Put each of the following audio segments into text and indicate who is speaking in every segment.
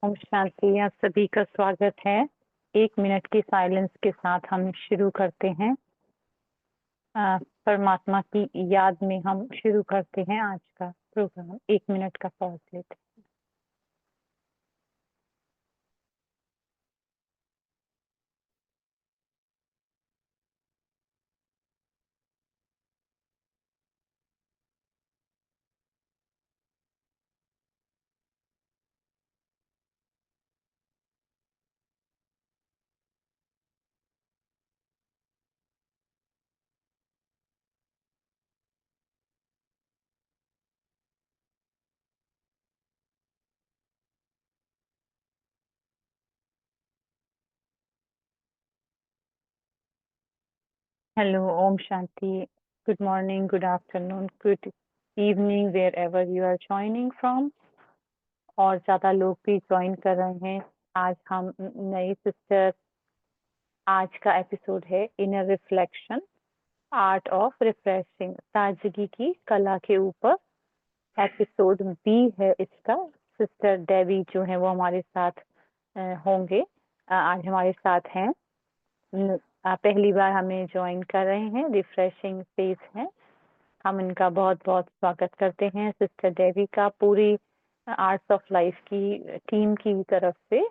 Speaker 1: ओम शांति। आप सभी का स्वागत है। 1 मिनट की साइलेंस के साथ हम शुरू करते हैं। परमात्मा की याद में हम शुरू करते हैं आज का प्रोग्राम। 1 मिनट का पॉज लेते हैं। हेलो, ओम शांति। Good morning, good afternoon, good evening, wherever you are joining from. और ज्यादा लोग भी ज्वाइन कर रहे हैं। आज हम नई सिस्टर, आज का एपिसोड है inner reflection, art of refreshing, ताजगी की कला के ऊपर। एपिसोड बी है इसका। सिस्टर डेवी जो है वो हमारे साथ होंगे। आज हमारे साथ हैं। पहली बार हमें ज्वाइन कर रहे हैं, रिफ्रेशिंग स्पेस है। हम इनका बहुत बहुत स्वागत करते हैं, सिस्टर डेवी का, पूरी आर्ट्स ऑफ लाइफ की टीम की तरफ से।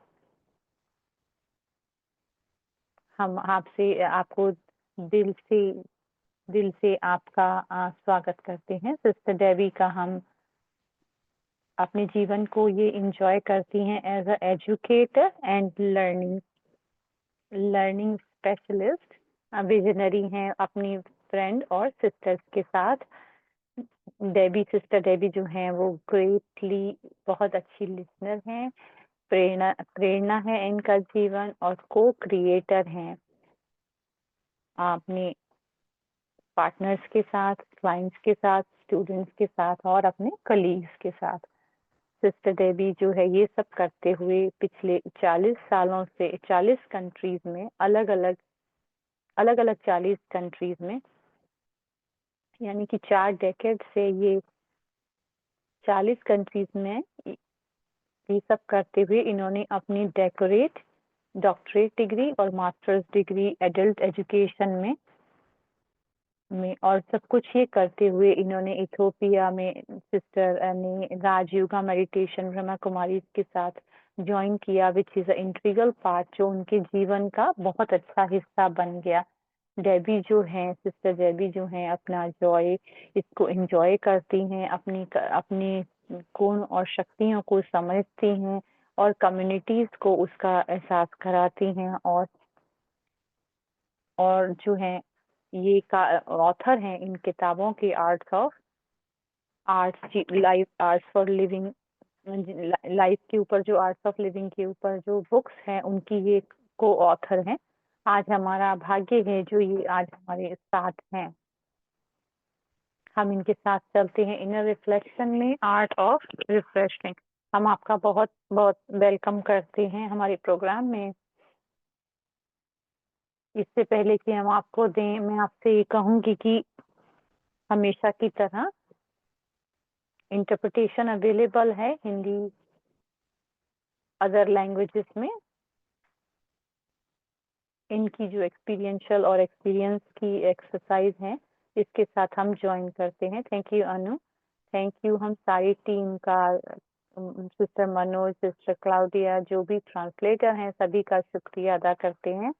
Speaker 1: हम आपको दिल से आपका स्वागत करते हैं। सिस्टर डेवी का हम अपने जीवन को ये इंजॉय करती हैं as a educator and learning specialist. Visionary हैं अपनी फ्रेंड और सिस्टर्स के साथ। सिस्टर डेबी जो हैं वो ग्रेटली बहुत अच्छी लिसनर हैं। प्रेरणा प्रेरणा है इनका जीवन, और को क्रिएटर हैं अपने पार्टनर्स के साथ, क्लाइंट्स के साथ, स्टूडेंट्स के साथ और अपने कलीग्स के साथ। सिस्टर डेबी जो है ये सब करते हुए पिछले 40 सालों से 40 कंट्रीज में, अलग अलग 40 कंट्रीज में, यानी कि 4 डेकेड से ये 40 कंट्रीज में ये सब करते हुए इन्होंने अपनी डॉक्टरेट डिग्री और मास्टर्स डिग्री एडल्ट एजुकेशन में और सब कुछ ये करते हुए इन्होंने इथियोपिया में सिस्टर ने राजयोगा मेडिटेशन ब्रह्मा कुमारी के साथ ज्वाइन किया, which is a integral part, जो उनके जीवन का बहुत अच्छा हिस्सा बन गया। डेबी जो है, सिस्टर डेबी जो है, अपना जॉय इसको एंजॉय करती हैं, अपनी गुण और शक्तियों को समझती हैं और कम्युनिटीज को उसका एहसास कराती हैं। और जो है ये का ऑथर हैं इन किताबों के, life arts for living, life के ऊपर, जो आर्ट्स ऑफ लिविंग के ऊपर जो बुक्स हैं उनकी ये को ऑथर हैं। आज हमारा भाग्य है जो ये आज हमारे साथ हैं। हम इनके साथ चलते हैं इनर रिफ्लेक्शन में, आर्ट ऑफ रिफ्रेशिंग। हम आपका बहुत बहुत वेलकम करते हैं हमारे प्रोग्राम में। इससे पहले कि हम आपको दें, मैं आपसे ये कहूंगी कि हमेशा की तरह इंटरप्रिटेशन अवेलेबल है हिंदी, अदर लैंग्वेजेस में। इनकी जो एक्सपीरियंशियल और एक्सपीरियंस की एक्सरसाइज है, इसके साथ हम ज्वाइन करते हैं। Thank you Anu, thank you. हम सारी टीम का, सिस्टर मनोज, सिस्टर क्लाउडिया, जो भी ट्रांसलेटर हैं, सभी का शुक्रिया अदा करते हैं।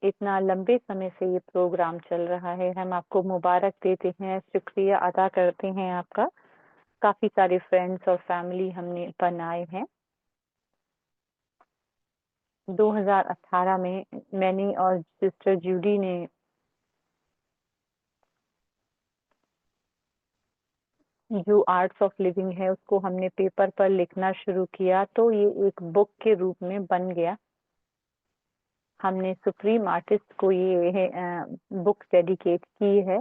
Speaker 1: इतना लंबे समय से ये प्रोग्राम चल रहा है, हम आपको मुबारक देते हैं, शुक्रिया अदा करते हैं आपका। काफी सारे फ्रेंड्स और फैमिली हमने बनाए हैं। 2018 में मैंने और सिस्टर जूडी ने जो आर्ट्स ऑफ लिविंग है उसको हमने पेपर पर लिखना शुरू किया, तो ये एक बुक के रूप में बन गया। हमने सुप्रीम आर्टिस्ट को ये बुक डेडिकेट की है।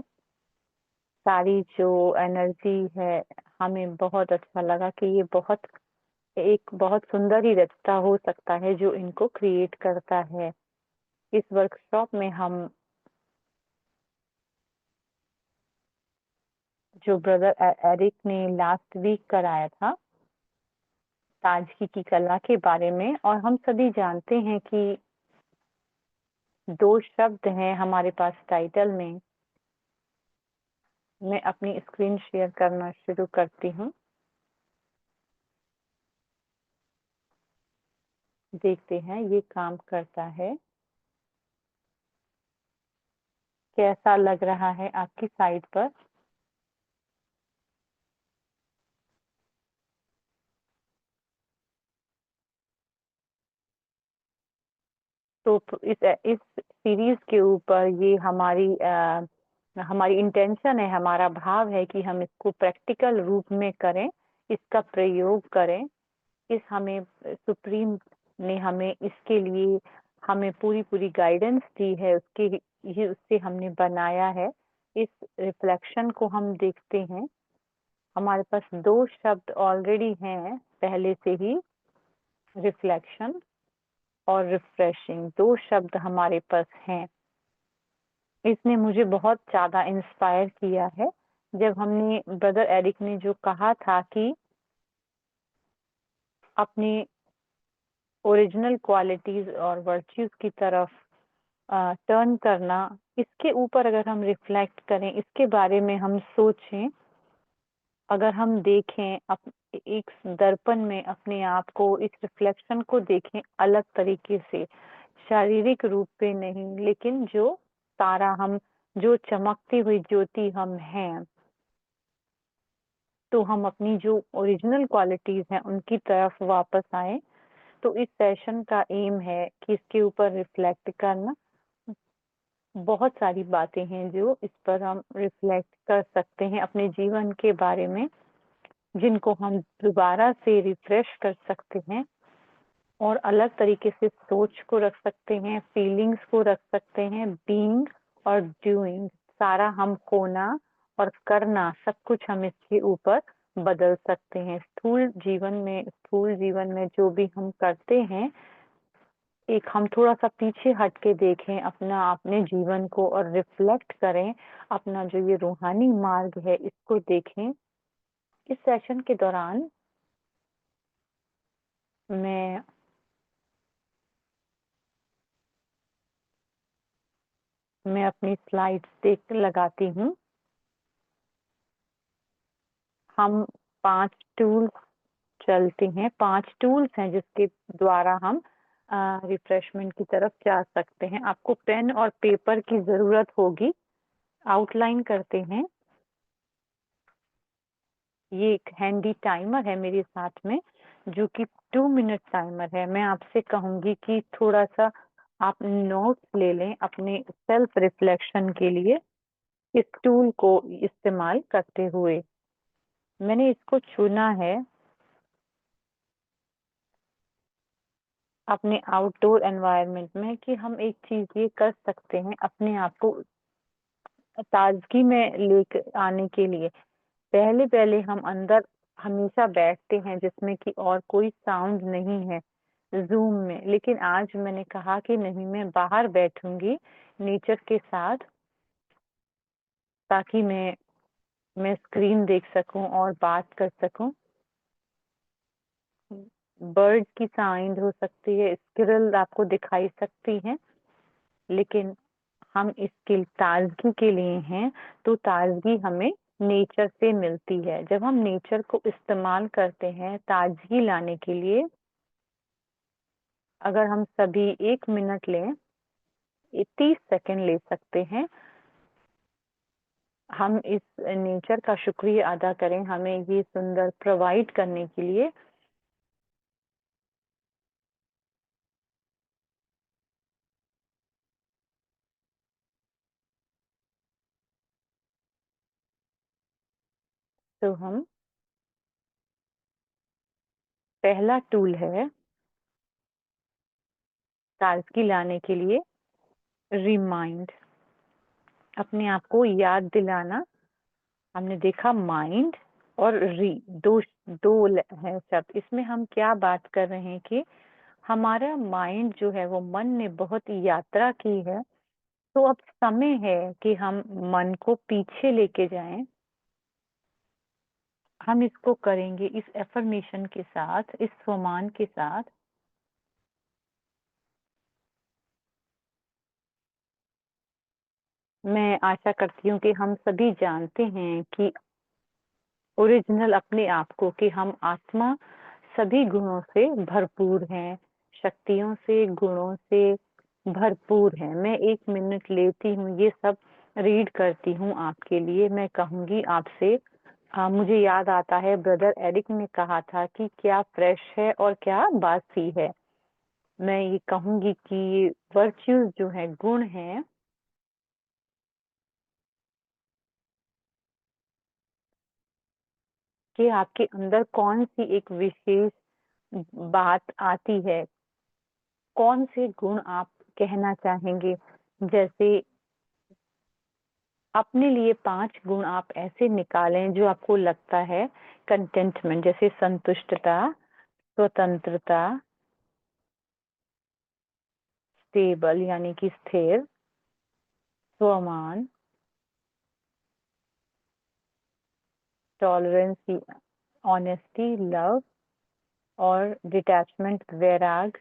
Speaker 1: सारी जो एनर्जी है, हमें बहुत अच्छा लगा कि ये एक बहुत सुंदर ही रिश्ता हो सकता है जो इनको क्रिएट करता है। इस वर्कशॉप में हम जो ब्रदर एरिक ने लास्ट वीक कराया था, ताजगी की कला के बारे में। और हम सभी जानते हैं कि 2 शब्द हैं हमारे पास टाइटल में। मैं अपनी स्क्रीन शेयर करना शुरू करती हूँ। देखते हैं ये काम करता है। कैसा लग रहा है आपकी साइट पर? तो इस सीरीज के ऊपर ये हमारी इंटेंशन है, हमारा भाव है कि हम इसको प्रैक्टिकल रूप में करें, इसका प्रयोग करें। इस हमें सुप्रीम ने हमें इसके लिए हमें पूरी गाइडेंस दी है, उससे हमने बनाया है। इस रिफ्लेक्शन को हम देखते हैं। हमारे पास 2 शब्द ऑलरेडी हैं पहले से ही, रिफ्लेक्शन और रिफ्रेशिंग। 2 शब्द हमारे पास हैं। इसने मुझे बहुत ज़्यादा इंस्पायर किया है। जब हमने ब्रदर एरिक ने जो कहा था कि अपनी ओरिजिनल क्वालिटीज और वर्च्यूज की तरफ टर्न करना, इसके ऊपर अगर हम रिफ्लेक्ट करें, इसके बारे में हम सोचें, अगर हम देखें एक दर्पण में अपने आप को, इस रिफ्लेक्शन को देखें अलग तरीके से, शारीरिक रूप पे नहीं, लेकिन जो तारा हम, जो चमकती हुई ज्योति हम हैं, तो हम अपनी जो ओरिजिनल क्वालिटीज हैं उनकी तरफ वापस आए। तो इस सेशन का एम है कि इसके ऊपर रिफ्लेक्ट करना। बहुत सारी बातें हैं जो इस पर हम रिफ्लेक्ट कर सकते हैं अपने जीवन के बारे में, जिनको हम दोबारा से रिफ्रेश कर सकते हैं और अलग तरीके से सोच को रख सकते हैं, फीलिंग्स को रख सकते हैं। बीइंग और डूइंग, सारा हम होना और करना, सब कुछ हम इसके ऊपर बदल सकते हैं। स्थूल जीवन में जो भी हम करते हैं, एक हम थोड़ा सा पीछे हट के देखें अपने जीवन को और रिफ्लेक्ट करें, अपना जो ये रूहानी मार्ग है इसको देखें। इस सेशन के दौरान मैं अपनी स्लाइड्स देख लगाती हूँ। हम 5 टूल्स चलते हैं, 5 टूल्स हैं जिसके द्वारा हम रिफ्रेशमेंट की तरफ जा सकते हैं। आपको पेन और पेपर की जरूरत होगी। आउटलाइन करते हैं। ये एक हैंडी टाइमर है मेरे साथ में, जो कि 2 मिनट टाइमर है। मैं आपसे कहूंगी कि थोड़ा सा आप नोट्स ले लें अपने सेल्फ रिफ्लेक्शन के लिए, इस टूल को इस्तेमाल करते हुए। मैंने इसको चुना है अपने आउटडोर एनवायरनमेंट में कि हम एक चीज ये कर सकते हैं अपने आप को ताजगी में लेकर आने के लिए। पहले पहले हम अंदर हमेशा बैठते हैं जिसमें कि और कोई साउंड नहीं है जूम में, लेकिन आज मैंने कहा कि नहीं, मैं बाहर बैठूंगी नेचर के साथ, ताकि मैं स्क्रीन देख सकूं और बात कर सकूं। बर्ड की साउंड हो सकती है, स्क्रिल आपको दिखाई सकती हैं, लेकिन हम इसके ताजगी के लिए हैं, तो ताजगी हमें नेचर से मिलती है। जब हम नेचर को इस्तेमाल करते हैं ताजगी लाने के लिए, अगर हम सभी 1 मिनट लें, 30 सेकंड ले सकते हैं, हम इस नेचर का शुक्रिया अदा करें हमें ये सुंदर प्रोवाइड करने के लिए। तो हम पहला टूल है ताजगी लाने के लिए, रिमाइंड, अपने आप को याद दिलाना। हमने देखा माइंड और दो दो है शब्द। इसमें हम क्या बात कर रहे हैं कि हमारा माइंड जो है, वो मन ने बहुत यात्रा की है, तो अब समय है कि हम मन को पीछे लेके जाएं, हम इसको करेंगे इस एफर्मेशन के साथ, इस स्वमान के साथ। मैं आशा करती हूँ कि हम सभी जानते हैं कि ओरिजिनल अपने आप को, कि हम आत्मा सभी गुणों से भरपूर हैं, शक्तियों से, गुणों से भरपूर है। मैं 1 मिनट लेती हूँ, ये सब रीड करती हूँ आपके लिए। मैं कहूँगी आपसे, मुझे याद आता है ब्रदर एरिक ने कहा था कि क्या फ्रेश है और क्या बासी है। मैं ये कहूँगी कि वर्च्यूज जो है, गुण हैं, कि आपके अंदर कौन सी एक विशेष बात आती है, कौन से गुण आप कहना चाहेंगे। जैसे अपने लिए 5 गुण आप ऐसे निकालें जो आपको लगता है कंटेंटमेंट, जैसे संतुष्टता, स्वतंत्रता, स्टेबल यानी कि स्थिर, स्वमान, टॉलरेंस, ऑनेस्टी, लव, और डिटैचमेंट, वैराग,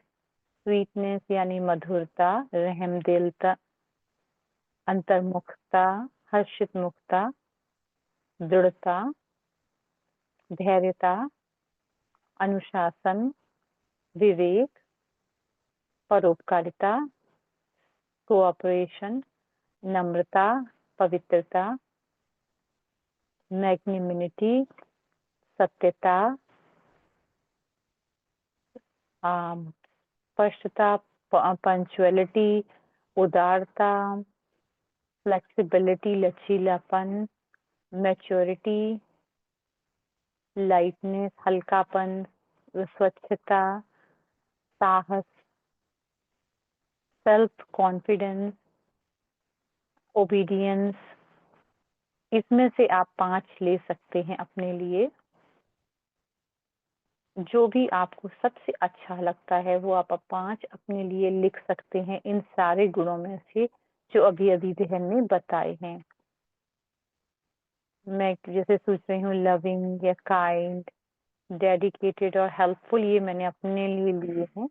Speaker 1: स्वीटनेस यानी मधुरता, रहमदिलता, अंतर्मुखता, हर्षित मुखता, दृढ़ता, धैर्यता, अनुशासन, विवेक, परोपकारिता, कोऑपरेशन, नम्रता, पवित्रता, मैग्निमिनिटी, सत्यता, स्पष्टता, पंचुअलिटी, उदारता, फ्लेक्सिबिलिटी, लचीलापन, मैच्योरिटी, लाइटनेस, हल्कापन, स्वच्छता, साहस, सेल्फ कॉन्फिडेंस, ओबीडियंस। इसमें से आप 5 ले सकते हैं अपने लिए। जो भी आपको सबसे अच्छा लगता है वो आप 5 अपने लिए लिख सकते हैं, इन सारे गुणों में से जो अभी अभी बहन ने बताए हैं। मैं जैसे सोच रही हूँ लविंग या काइंड, डेडिकेटेड और हेल्पफुल, ये मैंने अपने लिए हैं।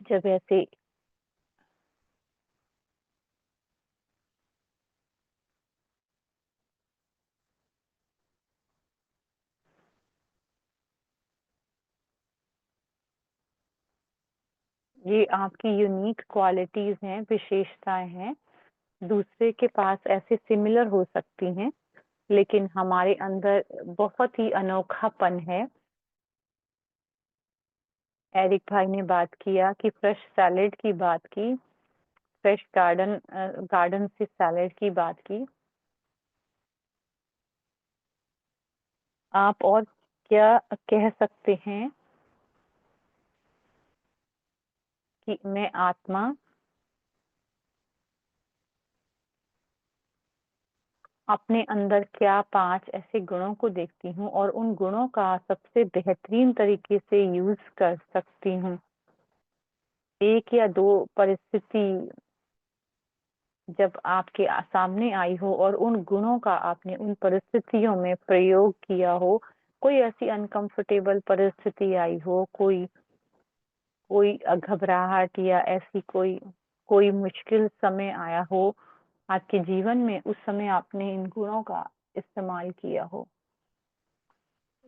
Speaker 1: जब ऐसे ये आपकी यूनिक क्वालिटीज हैं, विशेषताएं हैं। दूसरे के पास ऐसे सिमिलर हो सकती हैं, लेकिन हमारे अंदर बहुत ही अनोखापन है। एरिक भाई ने बात किया कि फ्रेश सैलेड की बात की, फ्रेश गार्डन से सैलेड की बात की। आप और क्या कह सकते हैं कि मैं आत्मा अपने अंदर क्या 5 ऐसे गुणों को देखती हूँ और उन गुणों का सबसे बेहतरीन तरीके से यूज कर सकती हूँ। 1 या 2 परिस्थिति जब आपके सामने आई हो और उन गुणों का आपने उन परिस्थितियों में प्रयोग किया हो, कोई ऐसी अनकंफर्टेबल परिस्थिति आई हो, कोई कोई घबराहट या ऐसी कोई कोई मुश्किल समय आया हो आपके जीवन में, उस समय आपने इन गुणों का इस्तेमाल किया हो।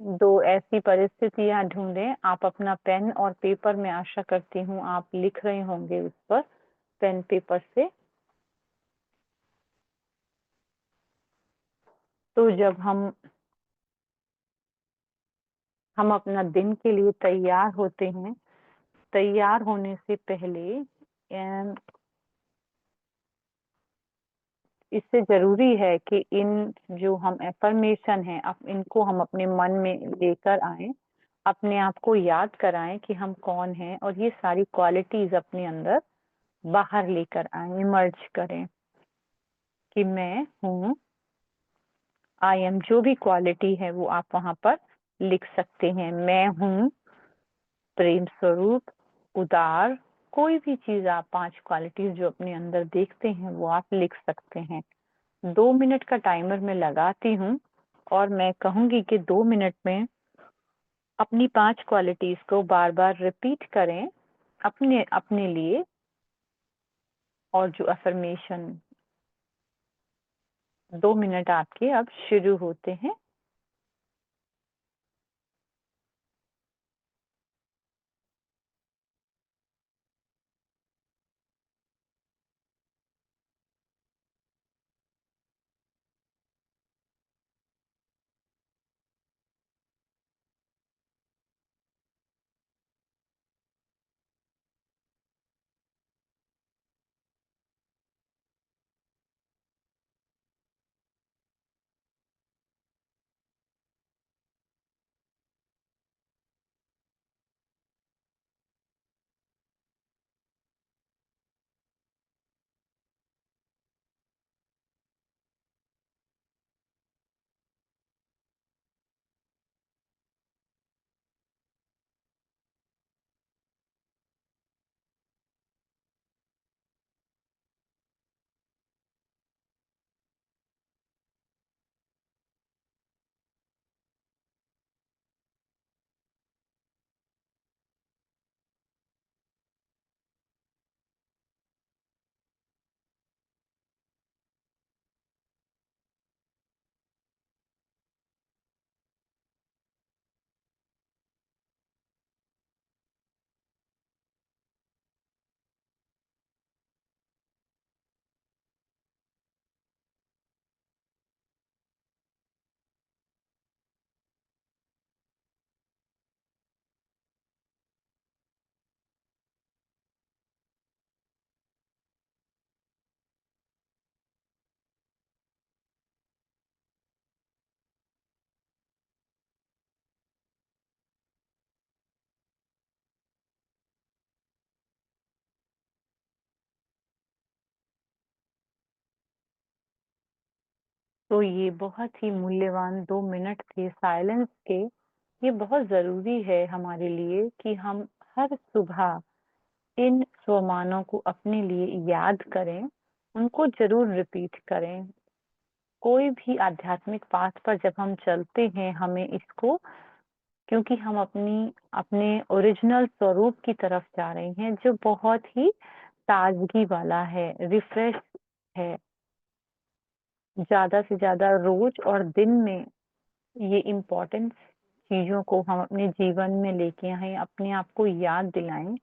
Speaker 1: 2 ऐसी परिस्थितियां ढूंढें। आप अपना पेन और पेपर, में आशा करती हूँ आप लिख रहे होंगे उस पर पेन पेपर से। तो जब हम अपना दिन के लिए तैयार होते हैं, तैयार होने से पहले इससे जरूरी है कि इन जो हम एफर्मेशन है, अब इनको हम अपने मन में लेकर आए, अपने आप को याद कराएं कि हम कौन हैं, और ये सारी क्वालिटीज अपने अंदर बाहर लेकर आए, इमर्ज करें कि मैं हूँ, आई एम। जो भी क्वालिटी है वो आप वहां पर लिख सकते हैं। मैं हूँ प्रेम स्वरूप, उदार, कोई भी चीज आप 5 क्वालिटीज जो अपने अंदर देखते हैं वो आप लिख सकते हैं। 2 मिनट का टाइमर मैं लगाती हूँ। और मैं कहूँगी कि 2 मिनट में अपनी 5 क्वालिटीज़ को बार-बार रिपीट करें अपने अपने लिए। और जो अफ़र्मेशन 2 मिनट आपके अब शुरू होते हैं। तो ये बहुत ही मूल्यवान 2 मिनट थे साइलेंस के। ये बहुत ज़रूरी है हमारे लिए कि हम हर सुबह इन स्वमानों को अपने लिए याद करें, उनको ज़रूर रिपीट करें। कोई भी आध्यात्मिक पाथ पर जब हम चलते हैं, हमें इसको, क्योंकि हम अपने ओरिजिनल स्वरूप की तरफ जा रहे हैं, जो बहुत ही ताज़गी वाला है, रिफ्रेश है। ज़्यादा से ज़्यादा रोज़ और दिन में ये इम्पोर्टेंट चीज़ों को हम अपने जीवन में लेके आएँ, अपने आप को याद दिलाएँ,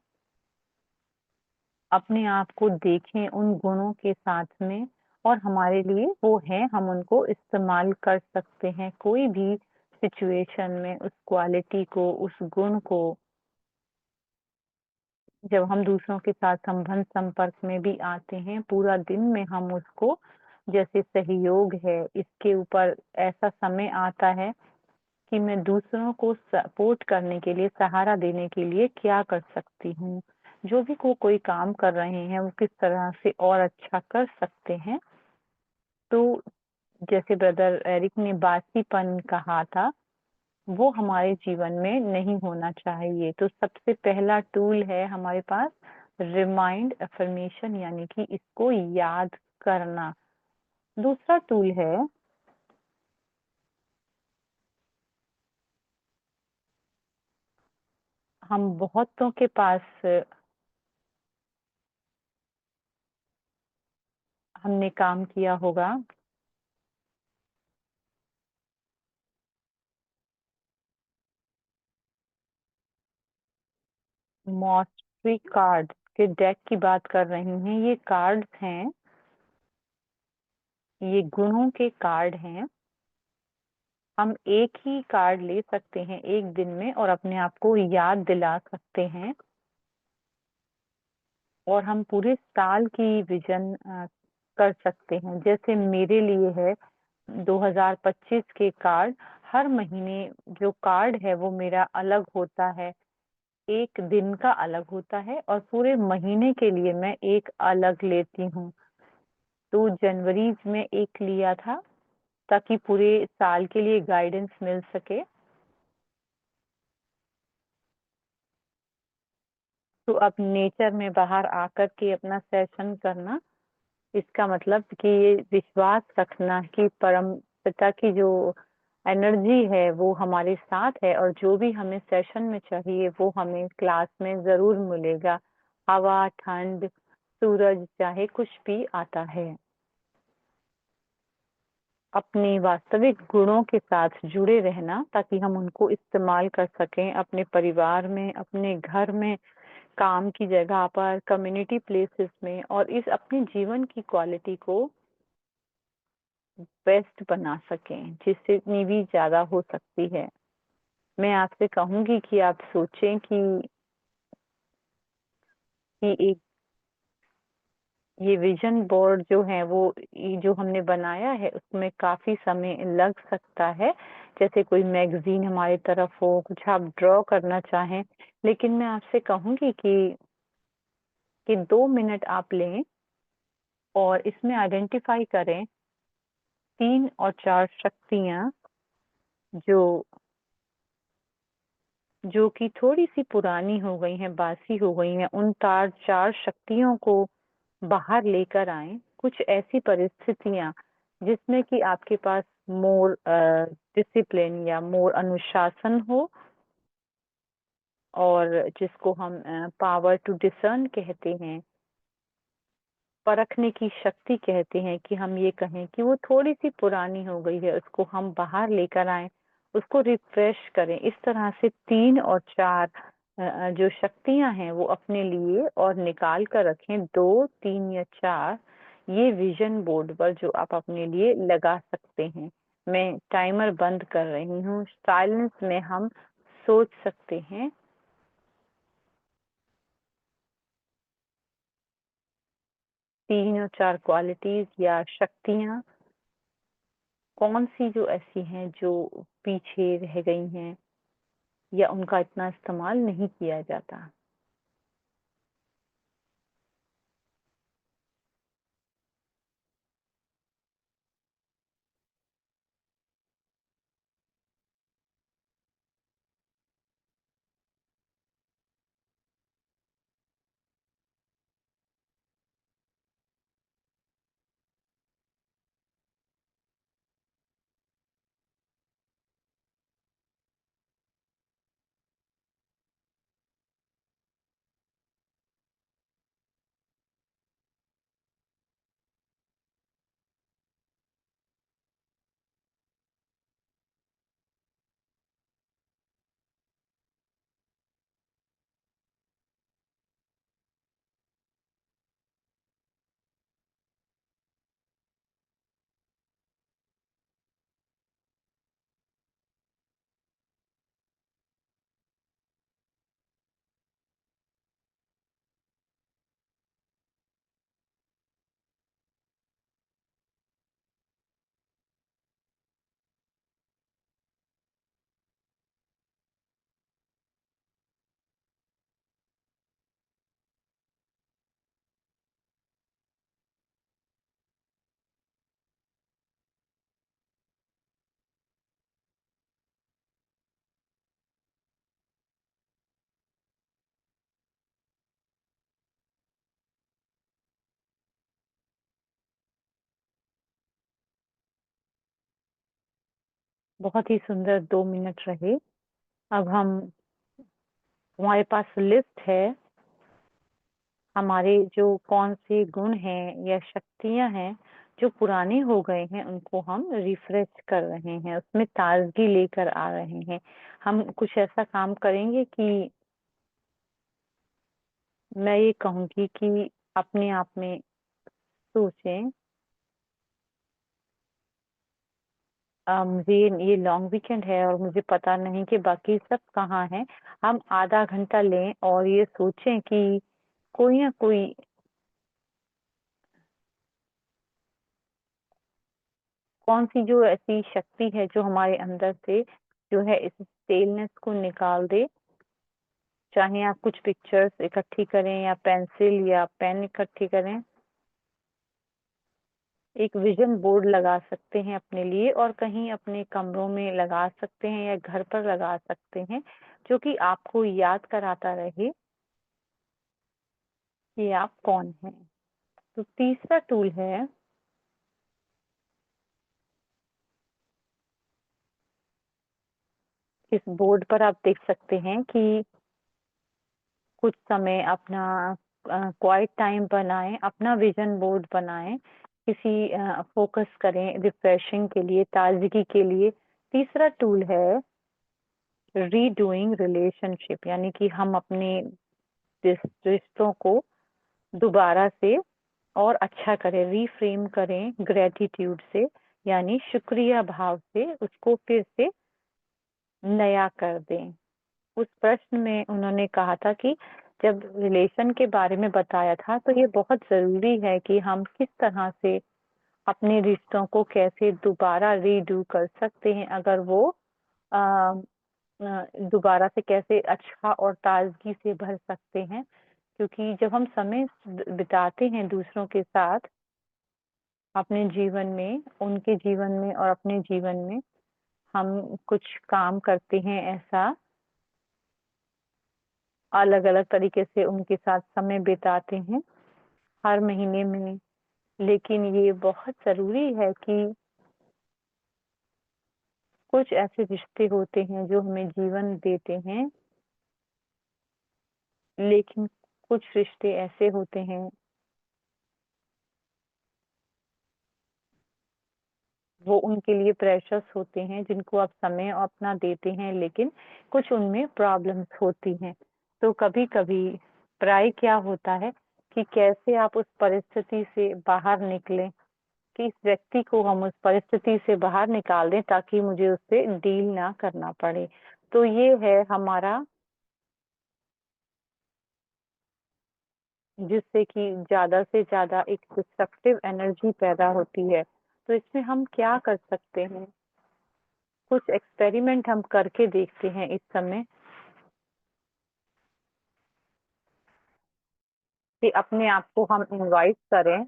Speaker 1: अपने आप को देखें उन गुणों के साथ में, और हमारे लिए वो हैं, हम उनको इस्तेमाल कर सकते हैं कोई भी सिचुएशन में, उस क्वालिटी को, उस गुण को। जब हम दूसरों के साथ संबंध संपर्क में भी आते हैं, पूरा दिन में हम उसको, जैसे सहयोग है, इसके ऊपर ऐसा समय आता है कि मैं दूसरों को सपोर्ट करने के लिए, सहारा देने के लिए क्या कर सकती हूँ। जो भी कोई काम कर रहे हैं, वो किस तरह से और अच्छा कर सकते हैं। तो जैसे ब्रदर एरिक ने बासीपन कहा था, वो हमारे जीवन में नहीं होना चाहिए। तो सबसे पहला टूल है हमारे पास रिमाइंड अफर्मेशन, यानी कि इसको याद करना। दूसरा टूल है, हम बहुतों के पास हमने काम किया होगा, मॉस्ट्री कार्ड के डेक की बात कर रही हैं। ये कार्ड्स हैं, ये गुणों के कार्ड हैं। हम एक ही कार्ड ले सकते हैं एक दिन में और अपने आप को याद दिला सकते हैं, और हम पूरे साल की विजन कर सकते हैं। जैसे मेरे लिए है 2025 के कार्ड, हर महीने जो कार्ड है वो मेरा अलग होता है, एक दिन का अलग होता है, और पूरे महीने के लिए मैं एक अलग लेती हूँ। तो जनवरी में एक लिया था, ताकि पूरे साल के लिए गाइडेंस मिल सके। तो अब नेचर में बाहर आकर के अपना सेशन करना, इसका मतलब कि ये विश्वास रखना कि परम पिता की जो एनर्जी है वो हमारे साथ है, और जो भी हमें सेशन में चाहिए वो हमें क्लास में ज़रूर मिलेगा। हवा, ठंड, सूरज, चाहे कुछ भी आता है। अपने वास्तविक गुणों के साथ जुड़े रहना ताकि हम उनको इस्तेमाल कर सकें अपने परिवार में, अपने घर में, काम की जगह पर, कम्युनिटी प्लेसेस में, और इस अपने जीवन की क्वालिटी को बेस्ट बना सकें, जितनी भी ज़्यादा हो सकती है। मैं आपसे कहूँगी कि आप सोचें कि एक ये विजन बोर्ड जो है वो जो हमने बनाया है उसमें काफी समय लग सकता है। जैसे कोई मैगजीन हमारी तरफ हो, कुछ आप ड्रॉ करना चाहें, लेकिन मैं आपसे कहूंगी कि 2 मिनट आप लें और इसमें आइडेंटिफाई करें 3 और 4 शक्तियां जो जो कि थोड़ी सी पुरानी हो गई हैं, बासी हो गई हैं। उन 4 शक्तियों को बाहर लेकर आए। कुछ ऐसी परिस्थितियां जिसमें कि आपके पास मोर डिसिप्लिन या मोर अनुशासन हो, और जिसको हम पावर टू डिसर्न कहते हैं, परखने की शक्ति कहते हैं, कि हम ये कहें कि वो थोड़ी सी पुरानी हो गई है, उसको हम बाहर लेकर आए, उसको रिफ्रेश करें। इस तरह से 3 और 4 जो शक्तियां हैं वो अपने लिए और निकाल कर रखें, 2, 3 या 4, ये विजन बोर्ड पर जो आप अपने लिए लगा सकते हैं। मैं टाइमर बंद कर रही हूँ। साइलेंस में हम सोच सकते हैं 3 और 4 क्वालिटीज या शक्तियां कौन सी जो ऐसी हैं जो पीछे रह गई हैं या उनका इतना इस्तेमाल नहीं किया जाता। बहुत ही सुंदर 2 मिनट रहे। अब हम हमारे पास लिस्ट है, हमारे जो कौन से गुण हैं या शक्तियां हैं जो पुराने हो गए हैं उनको हम रिफ्रेश कर रहे हैं, उसमें ताजगी लेकर आ रहे हैं। हम कुछ ऐसा काम करेंगे कि मैं ये कहूंगी कि अपने आप में सोचें, मुझे ये लॉन्ग वीकेंड है और मुझे पता नहीं कि बाकी सब कहाँ हैं। हम आधा घंटा लें और ये सोचें कि कोई ना कोई कौन सी जो ऐसी शक्ति है जो हमारे अंदर से जो है इस स्टेलनेस को निकाल दे। चाहे आप कुछ पिक्चर्स इकट्ठी करें या पेंसिल या पेन इकट्ठी करें, एक विजन बोर्ड लगा सकते हैं अपने लिए, और कहीं अपने कमरों में लगा सकते हैं या घर पर लगा सकते हैं, जो कि आपको याद कराता रहे कि आप कौन हैं। तो तीसरा टूल है इस बोर्ड पर आप देख सकते हैं कि कुछ समय अपना क्वाइट टाइम बनाएँ, अपना विज़न बोर्ड बनाएँ, किसी फ़ोकस करें रिफ्रेशिंग के लिए, ताज़गी के लिए। तीसरा टूल है रीडूइंग रिलेशनशिप, यानी कि हम अपने रिश्तों को दोबारा से और अच्छा करें, रीफ्रेम करें ग्रैटिट्यूड से, यानी शुक्रिया भाव से उसको फिर से नया कर दें। उस प्रश्न में उन्होंने कहा था कि जब रिलेशन के बारे में बताया था, तो ये बहुत ज़रूरी है कि हम किस तरह से अपने रिश्तों को कैसे दोबारा रीडू कर सकते हैं, अगर वो अ दोबारा से कैसे अच्छा और ताज़गी से भर सकते हैं। क्योंकि जब हम समय बिताते हैं दूसरों के साथ, अपने जीवन में, उनके जीवन में और अपने जीवन में, हम कुछ काम करते हैं ऐसा, अलग-अलग तरीके से उनके साथ समय बिताते हैं, हर महीने में। लेकिन ये बहुत ज़रूरी है कि कुछ ऐसे रिश्ते होते हैं जो हमें जीवन देते हैं, लेकिन कुछ रिश्ते ऐसे होते हैं, वो उनके लिए प्रेशियस होते हैं, जिनको आप समय अपना देते हैं, लेकिन कुछ उनमें प्रॉब्लम्स होती हैं। तो कभी-कभी ट्राई क्या होता है कि कैसे आप उस परिस्थिति से बाहर निकलें, कि इस व्यक्ति को हम उस परिस्थिति से बाहर निकाल दें ताकि मुझे उससे डील ना करना पड़े। तो ये है हमारा, जिससे कि ज़्यादा से ज़्यादा एक डिस्ट्रक्टिव एनर्जी पैदा होती है। तो इसमें हम क्या कर सकते हैं? कुछ एक्सपेरिमेंट हम करके देखते हैं इस समय, कि अपने आप को हम इनवाइट करें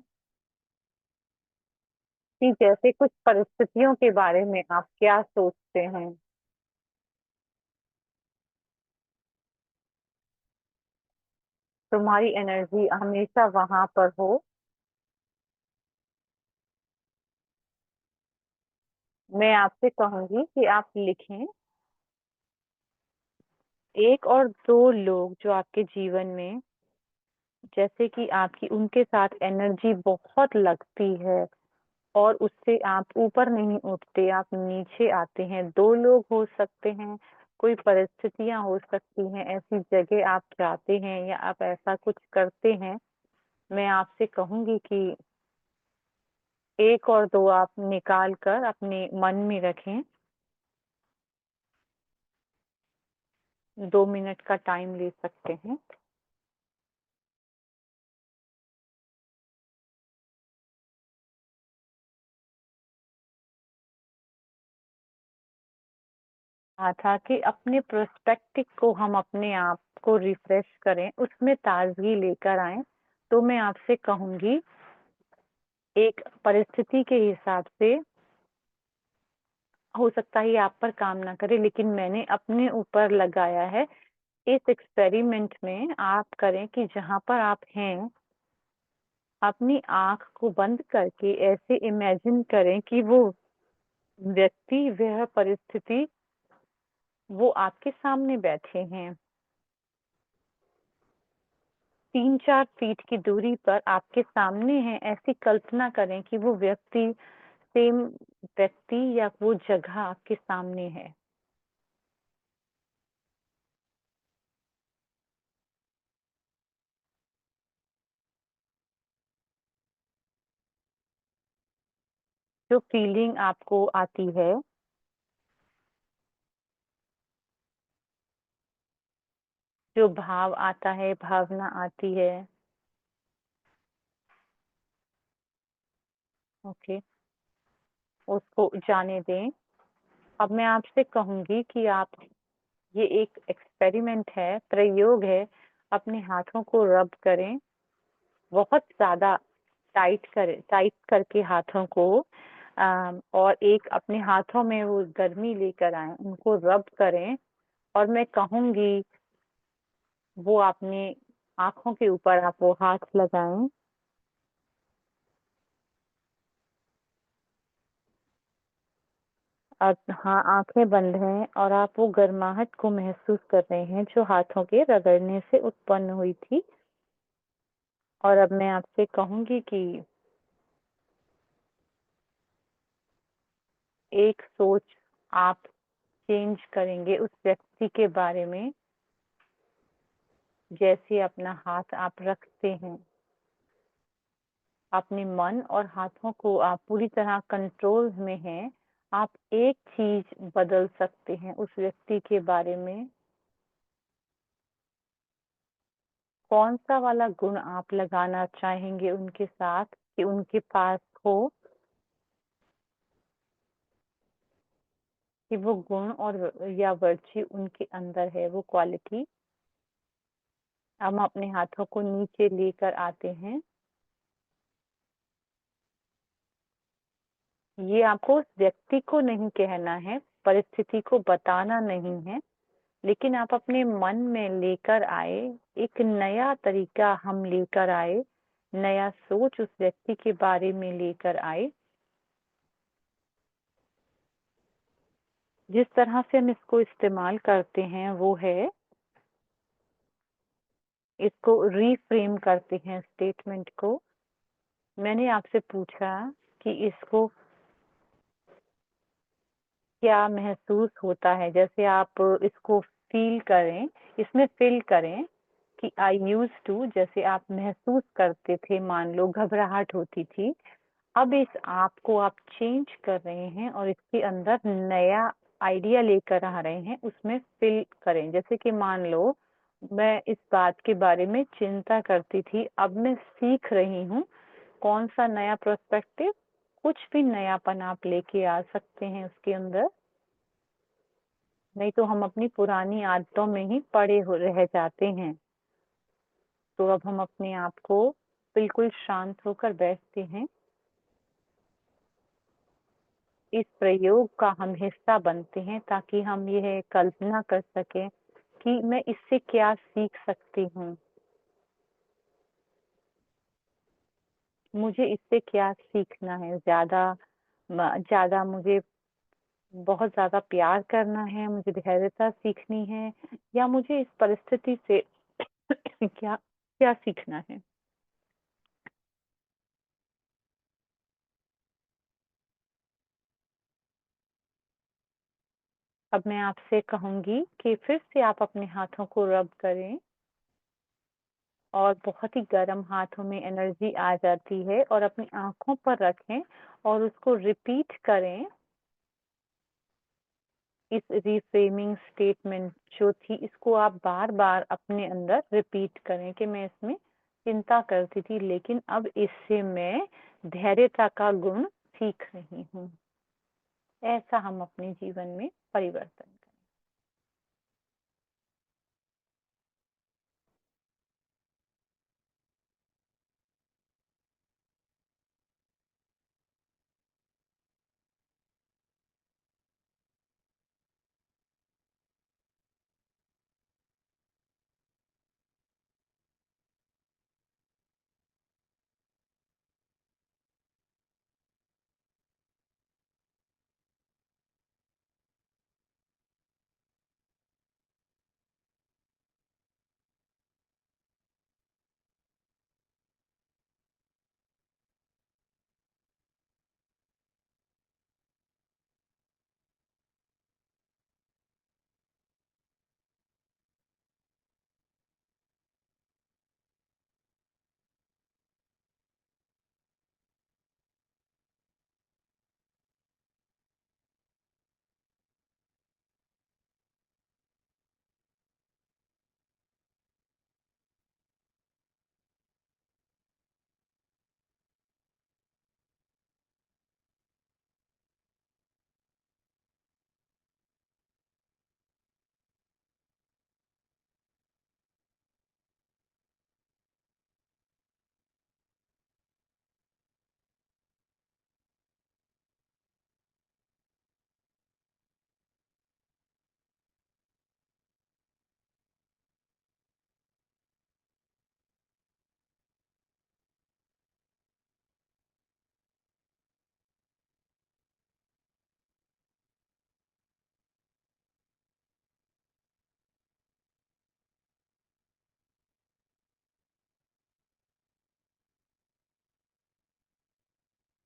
Speaker 1: कि जैसे कुछ परिस्थितियों के बारे में आप क्या सोचते हैं? तुम्हारी एनर्जी हमेशा वहाँ पर हो। मैं आपसे कहूँगी कि आप लिखें 1 और 2 लोग जो आपके जीवन में, जैसे कि आपकी उनके साथ एनर्जी बहुत लगती है और उससे आप ऊपर नहीं उठते, आप नीचे आते हैं। 2 लोग हो सकते हैं, कोई परिस्थितियाँ हो सकती हैं, ऐसी जगह आप जाते हैं या आप ऐसा कुछ करते हैं। मैं आपसे कहूँगी कि 1 और 2 आप निकाल कर अपने मन में रखें, 2 मिनट का टाइम ले सकते हैं। कहा था कि अपने पर्सपेक्टिव को हम अपने आप को रिफ्रेश करें, उसमें ताज़गी लेकर आएँ। तो मैं आपसे कहूँगी, एक परिस्थिति के हिसाब से हो सकता है ये आप पर काम ना करे, लेकिन मैंने अपने ऊपर लगाया है। इस एक्सपेरिमेंट में आप करें कि जहाँ पर आप हैं, अपनी आँख को बंद करके ऐसे इमेजिन करें कि वो व्यक्ति, वह परिस्थिति, वो आपके सामने बैठे हैं। 3-4 फीट की दूरी पर आपके सामने हैं, ऐसी कल्पना करें कि वो व्यक्ति, सेम व्यक्ति या वो जगह आपके सामने है। जो फीलिंग आपको आती है, जो भाव आता है, भावना आती है, ओके, उसको जाने दें। अब मैं आपसे कहूँगी कि आप, ये एक एक्सपेरिमेंट है, प्रयोग है, अपने हाथों को रब करें, बहुत ज़्यादा टाइट करके हाथों को, और एक अपने हाथों में वो गर्मी लेकर आएँ, उनको रब करें और मैं कहूँगी वो अपनी आँखों के ऊपर आप वो हाथ लगाएँ। हाँ, आँखें बंद हैं और आप वो गर्माहट को महसूस कर रहे हैं जो हाथों के रगड़ने से उत्पन्न हुई थी। और अब मैं आपसे कहूँगी कि एक सोच आप चेंज करेंगे उस व्यक्ति के बारे में, जैसे अपना हाथ आप रखते हैं। अपने मन और हाथों को आप पूरी तरह कंट्रोल में हैं। आप एक चीज़ बदल सकते हैं उस व्यक्ति के बारे में। कौन-सा वाला गुण आप लगाना चाहेंगे उनके साथ कि उनके पास हो, कि वो गुण और या वर्च्यू उनके अंदर है, वो क्वालिटी। हम अपने हाथों को नीचे लेकर आते हैं। ये आपको उस व्यक्ति को नहीं कहना है, परिस्थिति को बताना नहीं है, लेकिन आप अपने मन में लेकर आए, एक नया तरीका हम लेकर आए, नया सोच उस व्यक्ति के बारे में लेकर आए। जिस तरह से हम इसको इस्तेमाल करते हैं वो है, इसको रीफ्रेम करते हैं स्टेटमेंट को। मैंने आपसे पूछा कि इसको क्या महसूस होता है, जैसे आप इसको फ़ील करें, इसमें फ़ील करें कि आई यूज्ड टू, जैसे आप महसूस करते थे, मान लो घबराहट होती थी। अब इस आप को आप चेंज कर रहे हैं और इसके अंदर नया आइडिया लेकर आ रहे हैं, उसमें फ़ील करें। जैसे कि मान लो मैं इस बात के बारे में चिंता करती थी, अब मैं सीख रही हूँ कौन-सा नया पर्सपेक्टिव, कुछ भी नयापन आप लेके आ सकते हैं उसके अंदर। नहीं तो हम अपनी पुरानी आदतों में ही पड़े हो रह जाते हैं। तो अब हम अपने आप को बिल्कुल शांत होकर बैठते हैं। इस प्रयोग का हम हिस्सा बनते हैं ताकि हम यह कल्पना कर सकें कि मैं इससे क्या सीख सकती हूँ। मुझे इससे क्या सीखना है? ज़्यादा मुझे बहुत ज़्यादा प्यार करना है, मुझे धैर्यता सीखनी है, या मुझे इस परिस्थिति से क्या क्या सीखना है? अब मैं आपसे कहूँगी कि फिर से आप अपने हाथों को रब करें और बहुत ही गर्म हाथों में एनर्जी आ जाती है, और अपनी आँखों पर रखें और उसको रिपीट करें। इस रिफ्रेमिंग स्टेटमेंट जो थी, इसको आप बार-बार अपने अंदर रिपीट करें कि मैं इसमें चिंता करती थी, लेकिन अब इससे मैं धैर्यता का गुण सीख रही हूँ। ऐसा हम अपने जीवन में परिवर्तन करें।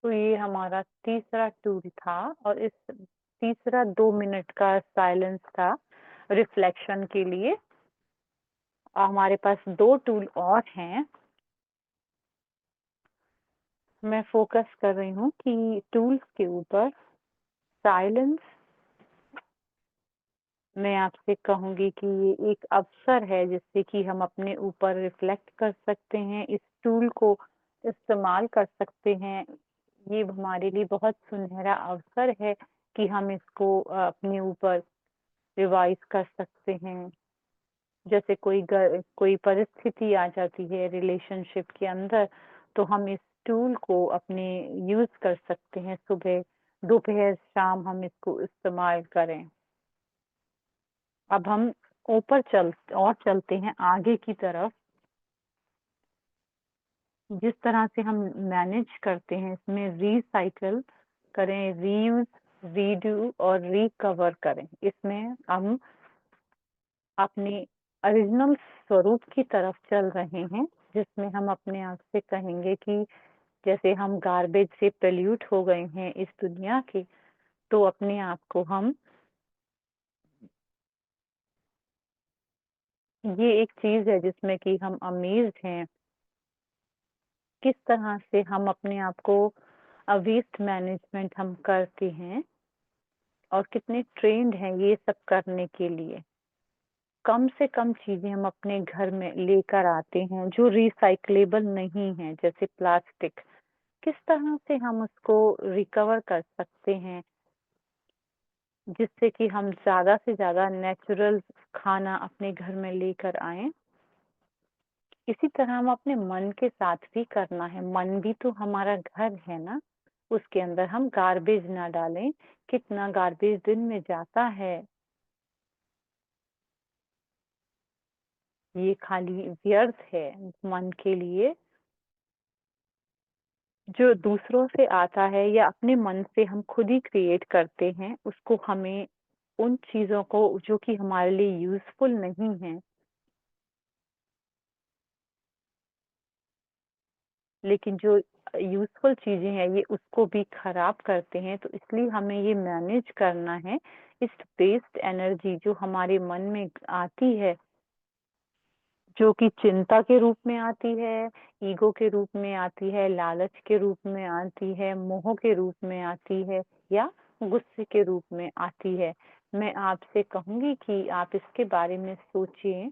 Speaker 1: तो ये हमारा तीसरा टूल था और इस तीसरा 2 मिनट का साइलेंस था रिफ्लेक्शन के लिए। हमारे पास 2 टूल और हैं। मैं फ़ोकस कर रही हूँ कि टूल्स के ऊपर साइलेंस मैं आपसे कहूँगी कि ये एक अवसर है जिससे कि हम अपने ऊपर रिफ्लेक्ट कर सकते हैं, इस टूल को इस्तेमाल कर सकते हैं। ये हमारे लिए बहुत सुनहरा अवसर है कि हम इसको अपने ऊपर रिवाइज़ कर सकते हैं। जैसे कोई परिस्थिति आ जाती है रिलेशनशिप के अंदर, तो हम इस टूल को अपने यूज़ कर सकते हैं। सुबह, दोपहर, शाम हम इसको इस्तेमाल करें। अब हम चलते हैं आगे की तरफ। जिस तरह से हम मैनेज करते हैं इसमें रिसाइकिल करें, रीयूज़, रीडू और रिकवर करें। इसमें हम अपने ओरिजिनल स्वरूप की तरफ चल रहे हैं, जिसमें हम अपने आप से कहेंगे कि जैसे हम गार्बेज से पोल्यूट हो गए हैं इस दुनिया के, तो अपने आप को हम ये एक चीज़ है जिसमें कि हम अमेज़्ड हैं, किस तरह से हम अपने आप को वेस्ट मैनेजमेंट हम करते हैं और कितने ट्रेन्ड हैं ये सब करने के लिए। कम से कम चीज़ें हम अपने घर में लेकर आते हैं जो रिसाइक्लेबल नहीं है, जैसे प्लास्टिक। किस तरह से हम उसको रिकवर कर सकते हैं, जिससे कि हम ज़्यादा से ज़्यादा नेचुरल खाना अपने घर में लेकर आएँ। इसी तरह हम अपने मन के साथ भी करना है, मन भी तो हमारा घर है ना, उसके अंदर हम गार्बेज ना डालें। कितना गार्बेज दिन में जाता है, ये खाली व्यर्थ है मन के लिए। जो दूसरों से आता है या अपने मन से हम खुद ही क्रिएट करते हैं, उसको हमें उन चीज़ों को जो कि हमारे लिए यूज़फुल नहीं है, लेकिन जो यूज़फुल चीज़ें हैं ये उसको भी खराब करते हैं। तो इसलिए हमें ये मैनेज करना है, इस वेस्ट एनर्जी जो हमारे मन में आती है, जो कि चिंता के रूप में आती है, ईगो के रूप में आती है, लालच के रूप में आती है, मोह के रूप में आती है या गुस्से के रूप में आती है। मैं आपसे कहूँगी कि आप इसके बारे में सोचिए।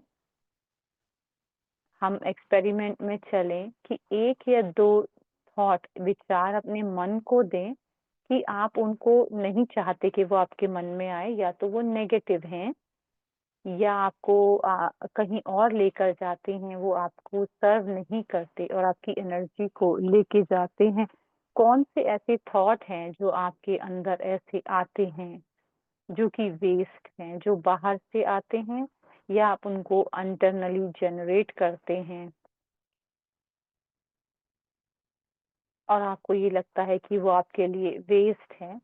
Speaker 1: हम एक्सपेरिमेंट में चलें कि 1 या 2 थॉट विचार अपने मन को दें कि आप उनको नहीं चाहते कि वो आपके मन में आए, या तो वो नेगेटिव हैं या आपको कहीं और लेकर जाते हैं, वो आपको सर्व नहीं करते और आपकी एनर्जी को लेके जाते हैं। कौन से ऐसे थॉट हैं जो आपके अंदर ऐसे आते हैं, जो कि वेस्ट हैं, जो बाहर से आते हैं या आप उनको इंटरनली जनरेट करते हैं और आपको ये लगता है कि वो आपके लिए वेस्ट है?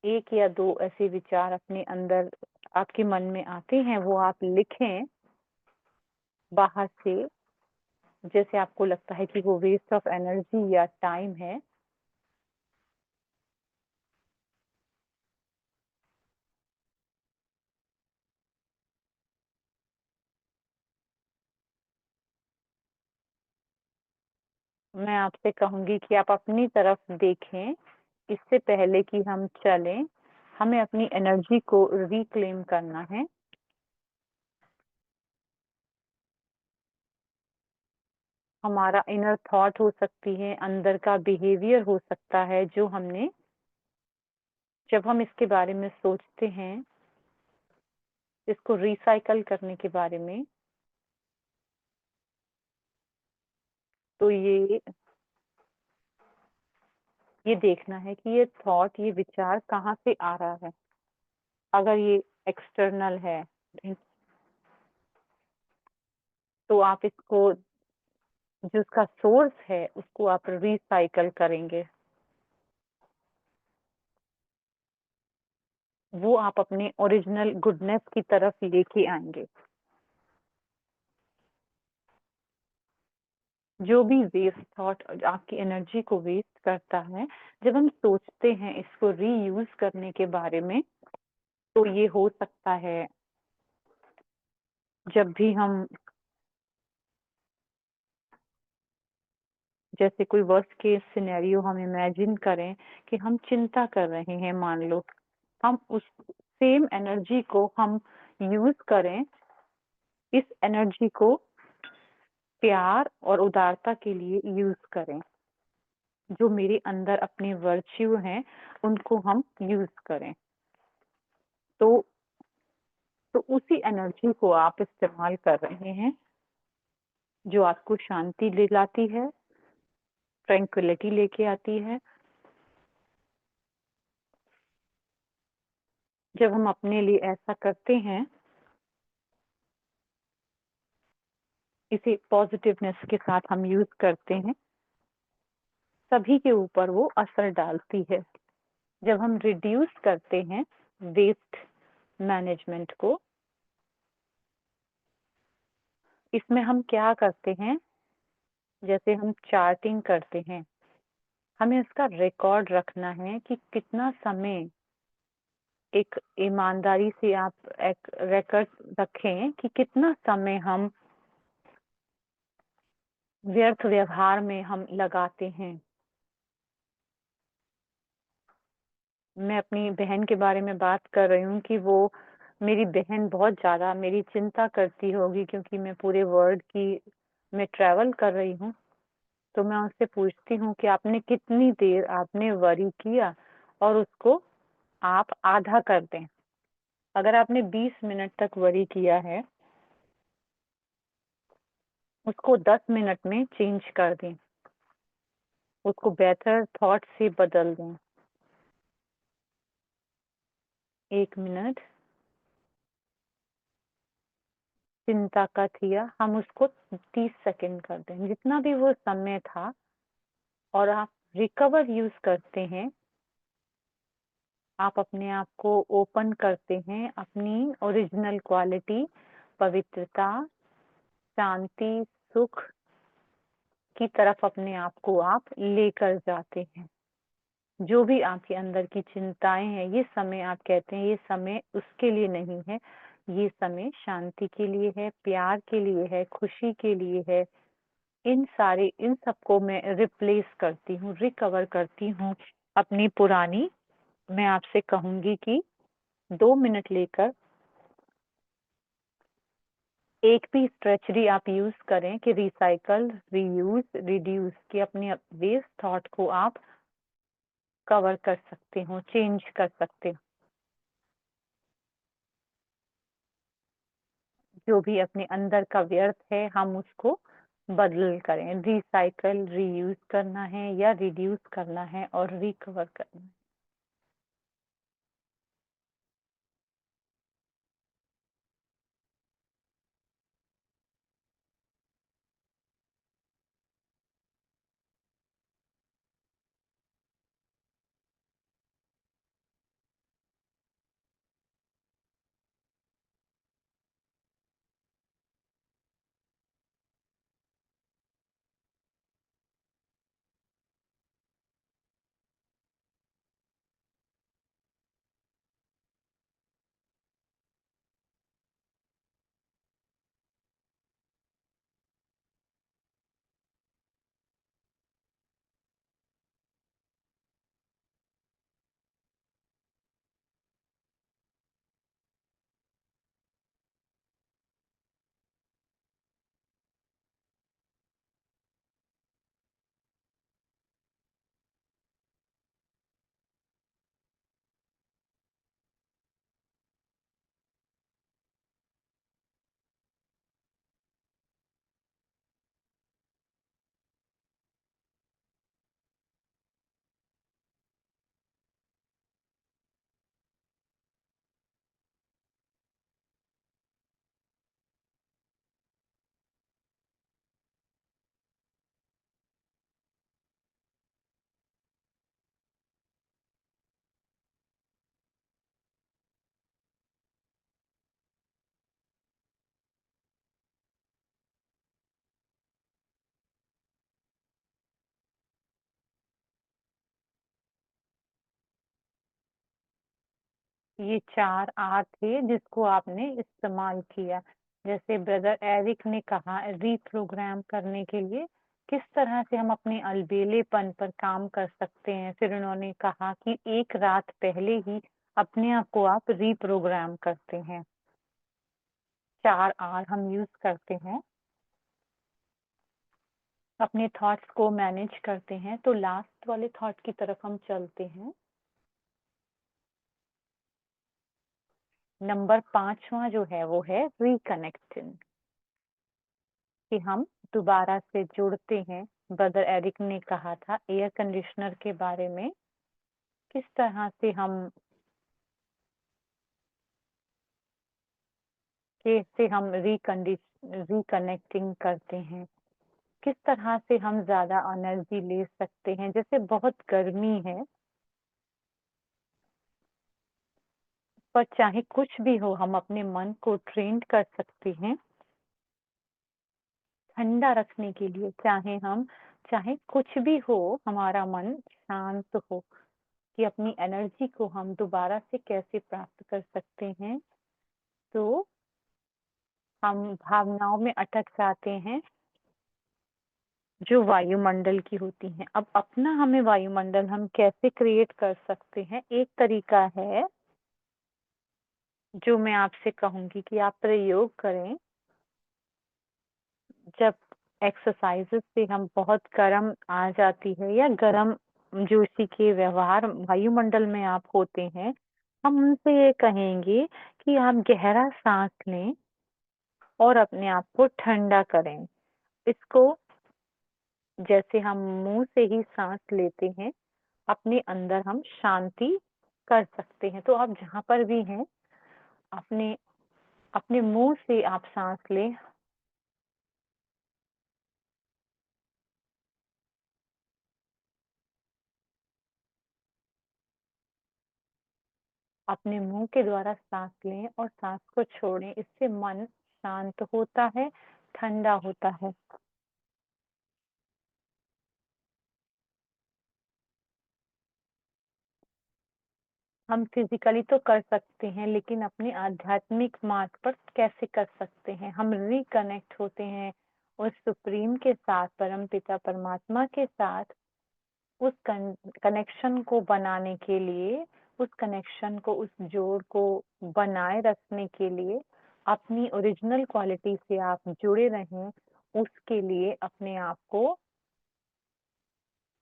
Speaker 1: 1 या 2 ऐसे विचार अपने अंदर आपके मन में आते हैं, वो आप लिखें बाहर से, जैसे आपको लगता है कि वो वेस्ट ऑफ एनर्जी या टाइम है। मैं आपसे कहूँगी कि आप अपनी तरफ देखें, इससे पहले कि हम चलें, हमें अपनी एनर्जी को रिक्लेम करना है। हमारा इनर थॉट हो सकती है, अंदर का बिहेवियर हो सकता है जो हमने जब हम इसके बारे में सोचते हैं, इसको रिसाइकल करने के बारे में, तो ये देखना है कि ये थॉट, ये विचार कहाँ से आ रहा है। अगर ये एक्सटर्नल है, तो आप इसको, जिसका सोर्स है, उसको आप रिसाइकल करेंगे। वो आप अपने ओरिजिनल गुडनेस की तरफ लेके आएँगे। जो भी वेस्ट थॉट आपकी एनर्जी को वेस्ट करता है, जब हम सोचते हैं इसको रीयूज करने के बारे में, तो ये हो सकता है जब भी हम जैसे कोई वर्स्ट केस सिनेरियो हम इमेजिन करें कि हम चिंता कर रहे हैं, मान लो हम उस सेम एनर्जी को हम यूज करें, इस एनर्जी को प्यार और उदारता के लिए यूज करें, जो मेरे अंदर अपने वर्च्यू हैं उनको हम यूज करें, तो उसी एनर्जी को आप इस्तेमाल कर रहे हैं जो आपको शांति दिलाती है, ट्रैंक्विलिटी लेके आती है। जब हम अपने लिए ऐसा करते हैं, इसे पॉजिटिवनेस के साथ हम यूज करते हैं, सभी के ऊपर वो असर डालती है। जब हम रिड्यूस करते हैं वेस्ट मैनेजमेंट को, इसमें हम क्या करते हैं, जैसे हम चार्टिंग करते हैं, हमें इसका रिकॉर्ड रखना है कि कितना समय, एक ईमानदारी से आप एक रिकॉर्ड रखें कि कितना समय हम व्यर्थ व्यवहार में हम लगाते हैं। मैं अपनी बहन के बारे में बात कर रही हूँ कि वो मेरी बहन बहुत ज़्यादा मेरी चिंता करती होगी, क्योंकि मैं पूरे वर्ल्ड की मैं ट्रैवल कर रही हूँ। तो मैं उससे पूछती हूँ कि आपने कितनी देर आपने वरी किया, और उसको आप आधा कर दें। अगर आपने 20 मिनट तक वरी किया है, उसको 10 मिनट में चेंज कर दें, उसको बेहतर थॉट से बदल दें। 1 मिनट चिंता का किया, हम उसको 30 सेकंड कर दें, जितना भी वो समय था, और आप रिकवर यूज करते हैं, आप अपने आप को ओपन करते हैं अपनी ओरिजिनल क्वालिटी, पवित्रता, शांति, सुख की तरफ अपने आप को आप लेकर जाते हैं। जो भी आपके अंदर की चिंताएं हैं, ये समय आप कहते हैं ये समय उसके लिए नहीं है, ये समय शांति के लिए है, प्यार के लिए है, खुशी के लिए है। इन सबको मैं रिप्लेस करती हूँ, रिकवर करती हूँ अपनी पुरानी। मैं आपसे कहूंगी कि 2 मिनट लेकर एक भी स्ट्रेचरी आप यूज करें कि रिसाइकल, रीयूज, रिड्यूस की अपने वेस्ट थॉट को आप कवर कर सकते हो, चेंज कर सकते हो। जो भी अपने अंदर का व्यर्थ है, हम उसको बदल करें, रिसाइकल, रीयूज करना है या रिड्यूस करना है और रिकवर करना है। ये 4 आर थे जिसको आपने इस्तेमाल किया। जैसे ब्रदर एरिक ने कहा रीप्रोग्राम करने के लिए किस तरह से हम अपने अलबेलेपन पर काम कर सकते हैं। फिर उन्होंने कहा कि एक रात पहले ही अपने आप को आप रीप्रोग्राम करते हैं। 4 आर हम यूज़ करते हैं, अपने थॉट्स को मैनेज करते हैं। तो लास्ट वाले थॉट की तरफ हम चलते हैं। नंबर 5वां जो है वो है रिकनेक्टिंग, कि हम दोबारा से जुड़ते हैं। ब्रदर एरिक ने कहा था एयर कंडीशनर के बारे में, किस तरह से हम रिकनेक्टिंग करते हैं, किस तरह से हम ज़्यादा एनर्जी ले सकते हैं। जैसे बहुत गर्मी है, पर चाहे कुछ भी हो हम अपने मन को ट्रेन कर सकते हैं ठंडा रखने के लिए। चाहे कुछ भी हो, हमारा मन शांत हो, कि अपनी एनर्जी को हम दोबारा से कैसे प्राप्त कर सकते हैं। तो हम भावनाओं में अटक जाते हैं जो वायुमंडल की होती हैं। अब अपना हमें वायुमंडल हम कैसे क्रिएट कर सकते हैं, एक तरीका है जो मैं आपसे कहूँगी कि आप प्रयोग करें। जब एक्सरसाइज़ेज़ से हम बहुत गर्म आ जाती है या गर्म जो इसी के व्यवहार वायुमंडल में आप होते हैं, हम उनसे ये कहेंगे कि आप गहरा साँस लें और अपने आप को ठंडा करें। इसको जैसे हम मुँह से ही साँस लेते हैं, अपने अंदर हम शांति कर सकते हैं। तो आप जहाँ पर भी हैं, अपने अपने मुँह से आप साँस लें। अपने मुँह के द्वारा साँस लें और साँस को छोड़ें। इससे मन शांत होता है, ठंडा होता है। हम फिज़िकली तो कर सकते हैं, लेकिन अपने आध्यात्मिक मार्ग पर कैसे कर सकते हैं? हम रिकनेक्ट होते हैं उस सुप्रीम के साथ, परमपिता परमात्मा के साथ। उस कनेक्शन को बनाने के लिए, उस कनेक्शन को, उस जोड़ को बनाए रखने के लिए, अपनी ओरिजिनल क्वालिटी से आप जुड़े रहें, उसके लिए अपने आप को,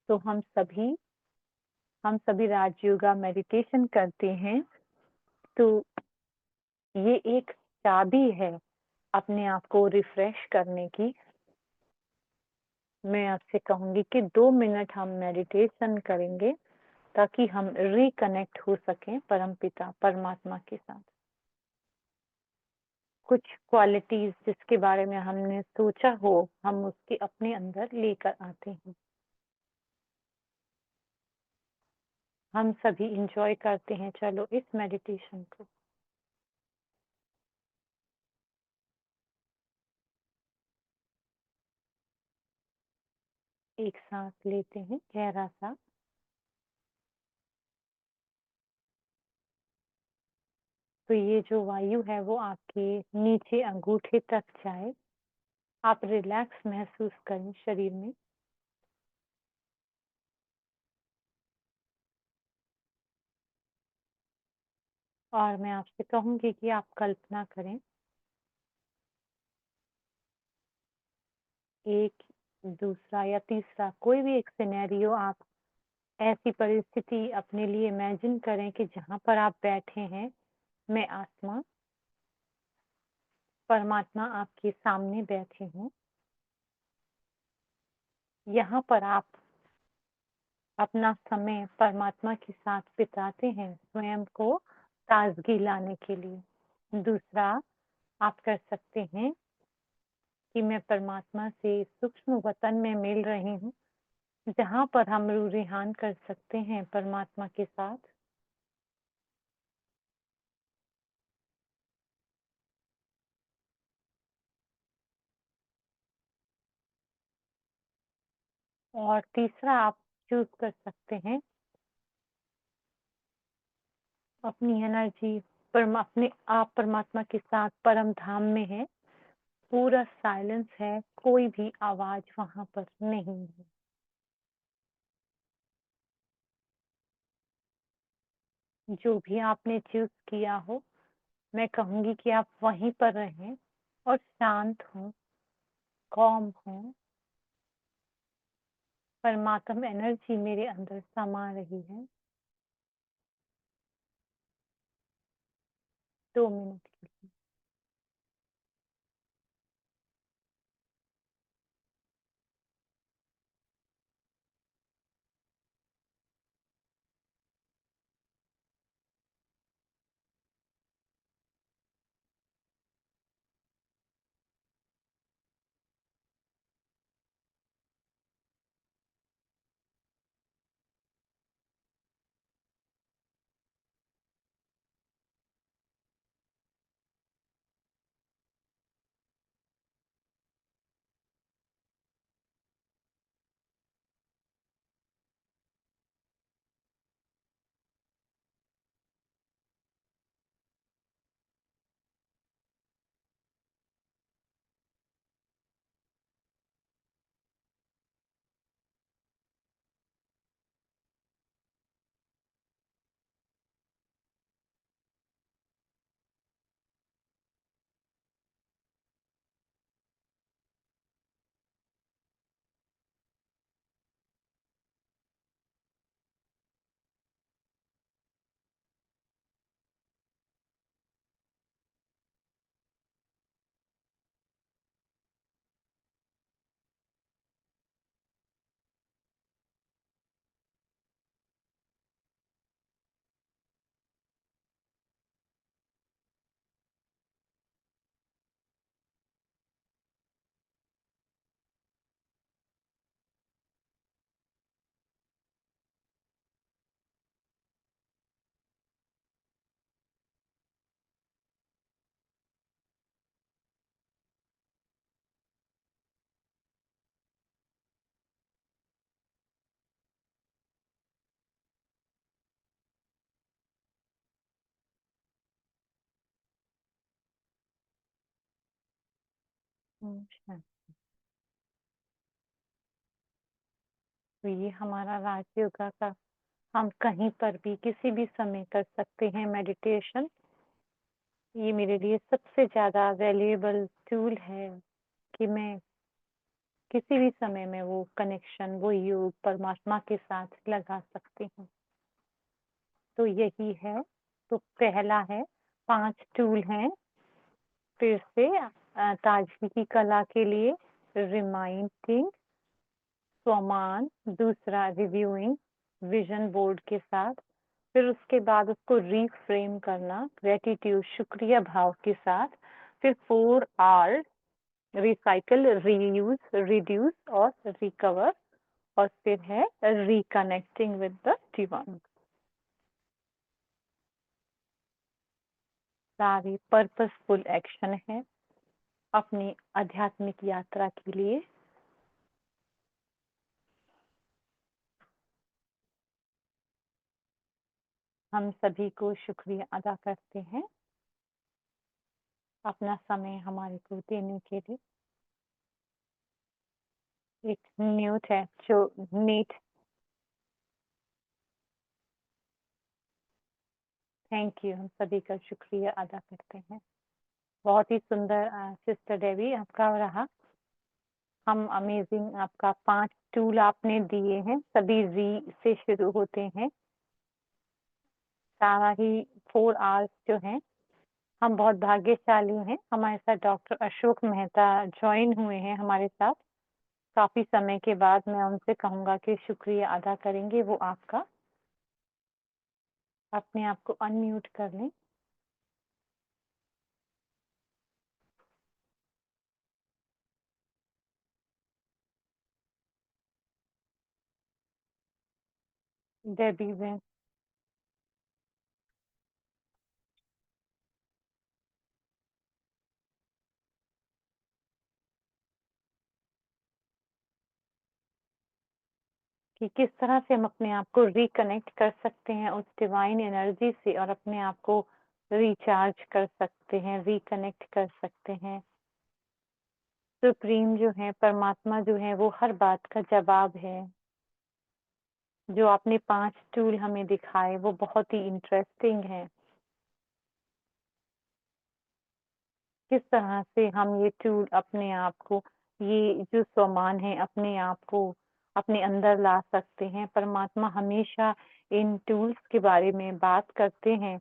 Speaker 1: तो हम सभी राजयोगा मेडिटेशन करते हैं। तो ये एक चाबी है अपने आप को रिफ्रेश करने की। मैं आपसे कहूँगी कि 2 मिनट हम मेडिटेशन करेंगे ताकि हम रिकनेक्ट हो सकें परमपिता परमात्मा के साथ। कुछ क्वालिटीज़ जिसके बारे में हमने सोचा हो, हम उसके अपने अंदर लेकर आते हैं। हम सभी एन्जॉय करते हैं चलो इस मेडिटेशन को। एक साँस लेते हैं गहरा सा, तो ये जो वायु है वो आपके नीचे अंगूठे तक जाए। आप रिलैक्स महसूस करें शरीर में। और मैं आपसे कहूँगी कि आप कल्पना करें, एक, दूसरा या तीसरा कोई भी एक सिनेरियो, आप ऐसी परिस्थिति अपने लिए इमेजिन करें कि जहाँ पर आप बैठे हैं, मैं आत्मा, परमात्मा आपके सामने बैठे हैं। यहाँ पर आप अपना समय परमात्मा के साथ बिताते हैं, स्वयं को ताज़गी लाने के लिए। दूसरा, आप कर सकते हैं कि मैं परमात्मा से सूक्ष्म वतन में मिल रही हूँ, जहाँ पर हम रूह-ए-ख़ान कर सकते हैं परमात्मा के साथ। और तीसरा आप चूज़ कर सकते हैं अपनी एनर्जी अपने आप परमात्मा के साथ परम धाम में है, पूरा साइलेंस है, कोई भी आवाज वहां पर नहीं है। जो भी आपने चूज किया हो, मैं कहूंगी कि आप वहीं पर रहें और शांत हों, कॉम हों। परमात्मा एनर्जी मेरे अंदर समा रही है। 2 मिनट के लिए। अच्छा। तो ये हमारा राजयोगा का, हम कहीं पर भी किसी भी समय कर सकते हैं मेडिटेशन। ये मेरे लिए सबसे ज़्यादा वैल्यूएबल टूल है कि मैं किसी भी समय में वो कनेक्शन, वो योग परमात्मा के साथ लगा सकती हूँ। तो यही है। तो पहला है, 5 टूल हैं। फिर से ताजगी की कला के लिए रिमाइंडिंग, स्वमान, दूसरा रिव्यूइंग विजन बोर्ड के साथ, फिर उसके बाद उसको रीफ्रेम करना ग्रेटिट्यूड, शुक्रिया भाव के साथ, फिर 4 R, रिसाइकल, रीयूज, रिड्यूस और रिकवर, और फिर है रिकनेक्टिंग विद द डिवाइन। सारी पर्पसफुल एक्शन है अपनी आध्यात्मिक यात्रा के लिए। हम सभी को शुक्रिया अदा करते हैं अपना समय हमारे को देने के लिए। एक म्यूट है जो नीट। थैंक यू, हम सभी का शुक्रिया अदा करते हैं। बहुत ही सुंदर सिस्टर देवी आपका रहा। हम अमेजिंग, आपका 5 टूल आपने दिए हैं, सभी री से शुरू होते हैं। सारा ही 4 आवर्स जो हैं, हम बहुत भाग्यशाली हैं। हमारे साथ डॉक्टर अशोक मेहता ज्वाइन हुए हैं हमारे साथ काफी समय के बाद। मैं उनसे कहूंगा कि शुक्रिया अदा करेंगे वो आपका। अपने आप को अनम्यूट कर लें। डेबी बहन। कि किस तरह से हम अपने आप को रिकनेक्ट कर सकते हैं उस डिवाइन एनर्जी से और अपने आप को रिचार्ज कर सकते हैं, रिकनेक्ट कर सकते हैं। सुप्रीम जो है, परमात्मा जो है, वो हर बात का जवाब है। जो आपने 5 टूल हमें दिखाए वो बहुत ही इंटरेस्टिंग हैं। किस तरह से हम ये टूल अपने आप को, ये जो सामान है अपने आप को अपने अंदर ला सकते हैं। परमात्मा हमेशा इन टूल्स के बारे में बात करते हैं,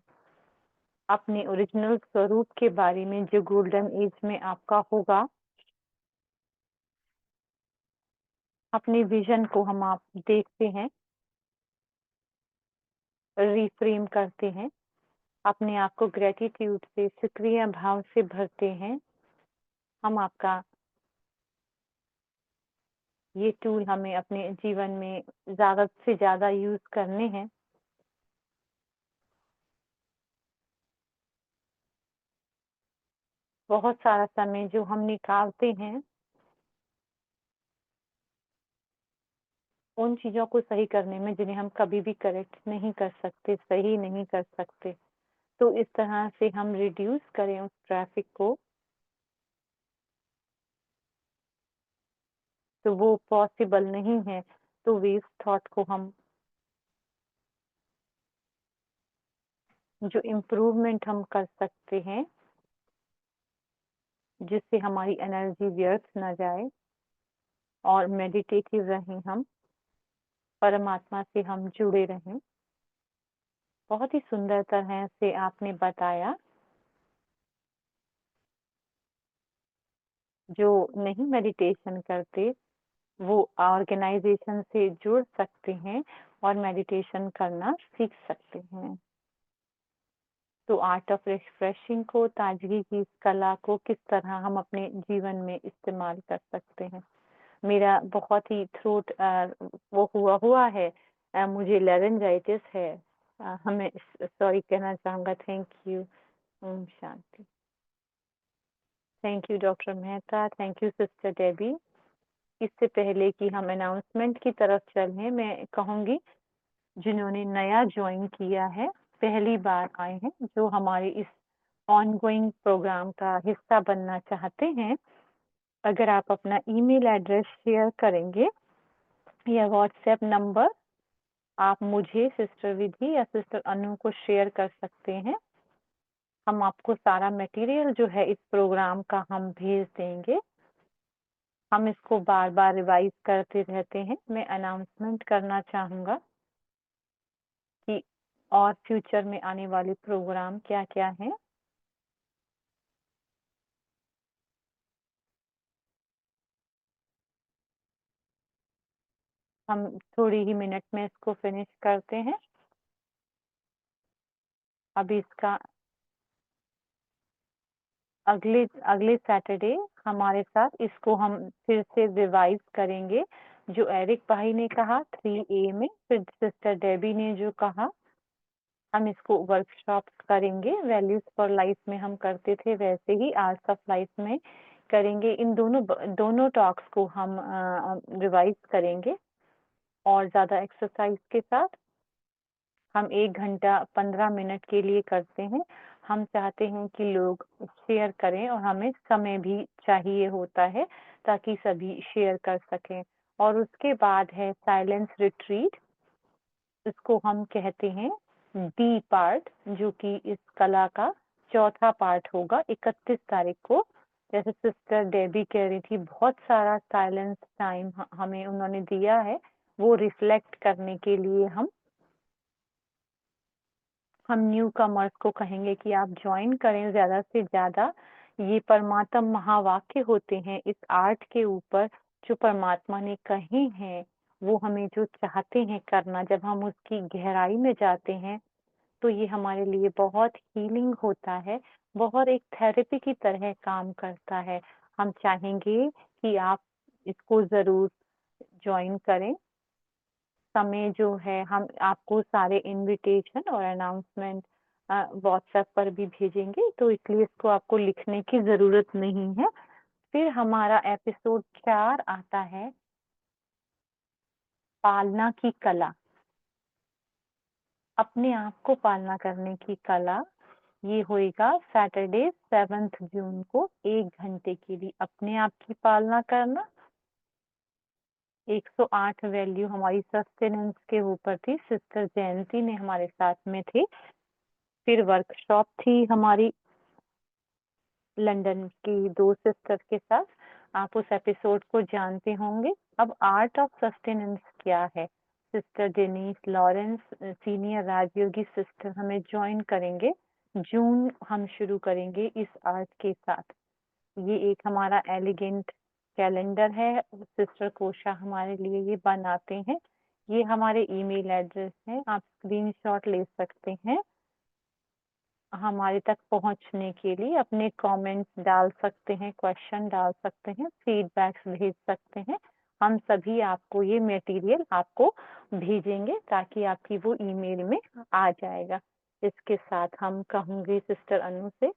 Speaker 1: अपने ओरिजिनल स्वरूप के बारे में जो गोल्डन एज में आपका होगा। अपने विजन को हम आप देखते हैं, रिफ्रेम करते हैं, अपने आप को ग्रेटिट्यूड से, शुक्रिया भाव से भरते हैं। हम आपका ये टूल हमें अपने जीवन में ज़्यादा से ज़्यादा यूज़ करने हैं। बहुत सारा समय जो हम निकालते हैं उन चीज़ों को सही करने में जिन्हें हम कभी भी करेक्ट नहीं कर सकते, सही नहीं कर सकते। तो इस तरह से हम रिड्यूस करें उस ट्रैफिक को, तो वो पॉसिबल नहीं है। तो वेस्ट थॉट को हम, जो इम्प्रूवमेंट हम कर सकते हैं जिससे हमारी एनर्जी व्यर्थ ना जाए और मेडिटेटिव रहें, हम परमात्मा से हम जुड़े रहें। बहुत ही सुंदर तरह से आपने बताया। जो नहीं मेडिटेशन करते वो ऑर्गेनाइजेशन से जुड़ सकते हैं और मेडिटेशन करना सीख सकते हैं। तो आर्ट ऑफ रिफ्रेशिंग को, ताजगी की इस कला को किस तरह हम अपने जीवन में इस्तेमाल कर सकते हैं। मेरा बहुत ही थ्रोट वो हुआ है, मुझे लेरेंजाइटिस है। हमें सॉरी कहना चाहूँगा। Thank you. ओम शांति। Thank you doctor Mehta, thank you sister Debbie. इससे पहले कि हम अनाउंसमेंट की तरफ चलें, मैं कहूँगी जिन्होंने नया ज्वाइन किया है, पहली बार आए हैं, जो हमारे इस ऑनगोइंग प्रोग्राम का हिस्सा बनना चाहते हैं, अगर आप अपना ईमेल एड्रेस शेयर करेंगे या व्हाट्सएप नंबर, आप मुझे, सिस्टर विधि या सिस्टर अनु को शेयर कर सकते हैं। हम आपको सारा मटेरियल जो है इस प्रोग्राम का हम भेज देंगे। हम इसको बार बार रिवाइज करते रहते हैं। मैं अनाउंसमेंट करना चाहूँगा कि और फ्यूचर में आने वाले प्रोग्राम क्या क्या हैं। हम थोड़ी ही मिनट में इसको फिनिश करते हैं। अभी इसका अगले अगले सैटरडे हमारे साथ इसको हम फिर से रिवाइज करेंगे। जो एरिक भाई ने कहा 3 AM में, फिर सिस्टर डेबी ने जो कहा, हम इसको वर्कशॉप करेंगे। वैल्यूज फॉर लाइफ में हम करते थे, वैसे ही आर्ट्स ऑफ लाइफ में करेंगे। इन दोनों टॉक्स को हम रिवाइज करेंगे और ज़्यादा एक्सरसाइज के साथ। हम 1 घंटा 15 मिनट के लिए करते हैं। हम चाहते हैं कि लोग शेयर करें और हमें समय भी चाहिए होता है ताकि सभी शेयर कर सकें। और उसके बाद है साइलेंस रिट्रीट, इसको हम कहते हैं डी पार्ट, जो कि इस कला का चौथा पार्ट होगा 31 तारीख को। जैसे सिस्टर डेबी कह रही थी, बहुत सारा साइलेंस टाइम हमें उन्होंने दिया है, वो रिफ्लेक्ट करने के लिए हम न्यू कमर्स को कहेंगे कि आप ज्वाइन करें ज़्यादा से ज़्यादा। ये परमात्म महावाक्य होते हैं इस आर्ट के ऊपर, जो परमात्मा ने कहे हैं, वो हमें जो चाहते हैं करना, जब हम उसकी गहराई में जाते हैं तो ये हमारे लिए बहुत हीलिंग होता है, बहुत एक थेरेपी की तरह काम करता है। हम चाहेंगे कि आप इसको ज़रूर ज्वाइन करें। समय जो है हम आपको सारे इनविटेशन और अनाउंसमेंट व्हाट्सएप पर भी भेजेंगे, तो इसलिए इसको आपको लिखने की ज़रूरत नहीं है। फिर हमारा एपिसोड 4 आता है पालना की कला, अपने आप को पालना करने की कला, ये होएगा सैटरडे 7 जून को 1 घंटे के लिए अपने आप की पालना करना। 108 वैल्यू हमारी सस्टेनेंस के ऊपर थी, सिस्टर जयंती ने हमारे साथ में थे। फिर वर्कशॉप थी हमारी लंदन की 2 सिस्टर के साथ, आप उस एपिसोड को जानते होंगे। अब आर्ट ऑफ सस्टेनेंस क्या है? Sister Denise Lawrence senior Rajyogi sister हमें ज्वाइन करेंगे। जून हम शुरू करेंगे इस आर्ट के साथ। ये एक हमारा एलिगेंट कैलेंडर है, सिस्टर कोशा हमारे लिए ये बनाते हैं। ये हमारे ईमेल एड्रेस है, आप स्क्रीनशॉट ले सकते हैं। हमारे तक पहुंचने के लिए अपने कमेंट्स डाल सकते हैं, क्वेश्चन डाल सकते हैं, फीडबैक्स भेज सकते हैं। हम सभी आपको ये मटेरियल आपको भेजेंगे ताकि आपकी वो ईमेल में आ जाएगा। इसके साथ हम कहूँगी सिस्टर अनु से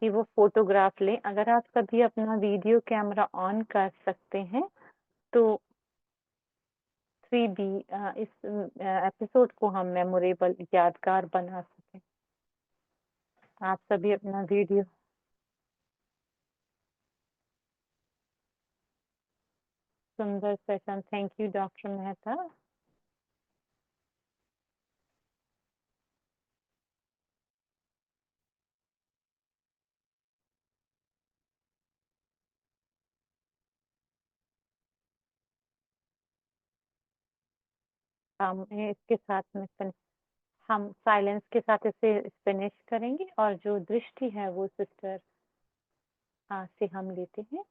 Speaker 1: कि वो फोटोग्राफ लें। अगर आप सभी अपना वीडियो कैमरा ऑन कर सकते हैं तो 3B इस एपिसोड को हम मेमोरेबल यादगार बना सकें। आप सभी अपना वीडियो सुंदर session, thank you doctor Mehta. हम इसके साथ में हम साइलेंस के साथ इसे फिनिश करेंगे और जो दृष्टि है वो सिस्टर से हम लेते हैं।